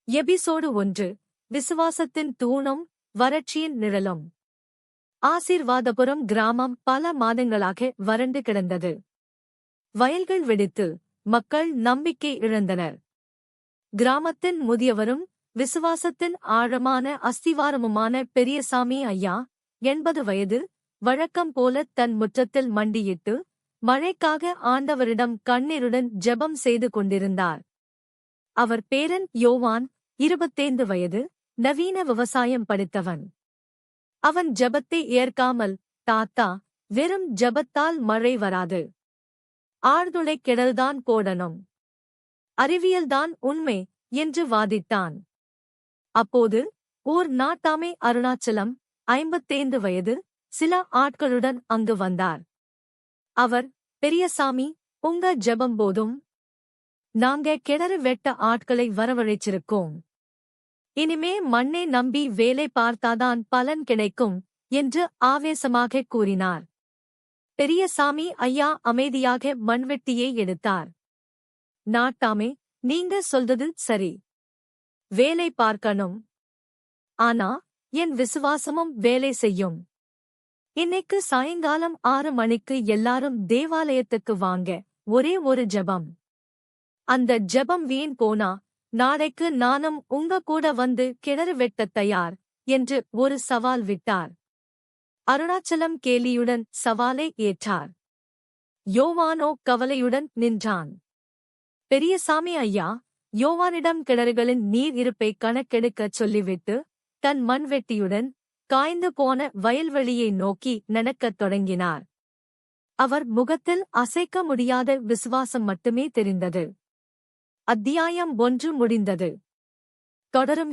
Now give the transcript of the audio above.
Episode 1. விசுவாசத்தின் தூணும் வறட்சியின் நிழலும். ஆசீர்வாதபுரம் கிராமம் பல மாதங்களாக வறண்டு கிடந்தது. வயல்கள் வெடித்து மக்கள் நம்பிக்கை இழந்தனர். கிராமத்தின் முதியவரும் விசுவாசத்தின் ஆழமான அஸ்திவாரமுமான பெரியசாமி ஐயா 80 வயது வழக்கம் போல தன் முற்றத்தில் மண்டியிட்டு மழைக்காக ஆண்டவரிடம் கண்ணீருடன் ஜெபம் செய்து கொண்டிருந்தார். அவர் பேரன் யோவான் 25 வயது நவீன விவசாயம் படித்தவன். அவன் ஜெபத்தை ஏற்காமல், தாத்தா, வெறும் ஜெபத்தால் மழை வராது, ஆழ்துளை கிணறுதான் போடணும், அறிவியல்தான் உண்மை என்று வாதிட்டான். அப்போது ஓர் நாட்டாமை அருணாச்சலம் 55 வயது சில ஆட்களுடன் அங்கு வந்தார். அவர், பெரியசாமி, உங்க ஜெபம் போதும், நாங்க கிணறு வெட்ட ஆட்களை வரவழைச்சிருக்கோம், இனிமே மண்ணை நம்பி வேலை பார்த்தாதான் பலன் கிடைக்கும் என்று ஆவேசமாக கூறினார். பெரியசாமி ஐயா அமைதியாக மண்வெட்டியை எடுத்தார். நாட்டாமே, நீங்க சொல்றது சரி, வேலை பார்க்கணும், ஆனா என் விசுவாசமும் வேலை செய்யும். இன்னைக்கு சாயங்காலம் 6 மணிக்கு எல்லாரும் தேவாலயத்துக்கு வாங்க, ஒரே ஒரு ஜெபம். அந்த ஜெபம் வீண் போனா நாளைக்கு நானும் உங்க கூட வந்து கிணறு வெட்டத் தயார் என்று ஒரு சவால் விட்டார். அருணாச்சலம் கேலியுடன் சவாலை ஏற்றார். யோவானோ கவலையுடன் நின்றான். பெரியசாமி ஐயா யோவானிடம் கிணறுகளின் நீர் இருப்பை கணக்கெடுக்கச் சொல்லிவிட்டு தன் மண்வெட்டியுடன் காய்ந்து போன வயல்வெளியை நோக்கி நடக்கத் தொடங்கினார். அவர் முகத்தில் அசைக்க முடியாத விசுவாசம் மட்டுமே தெரிந்தது. அத்தியாயம் 1 முடிந்தது. தொடரும்.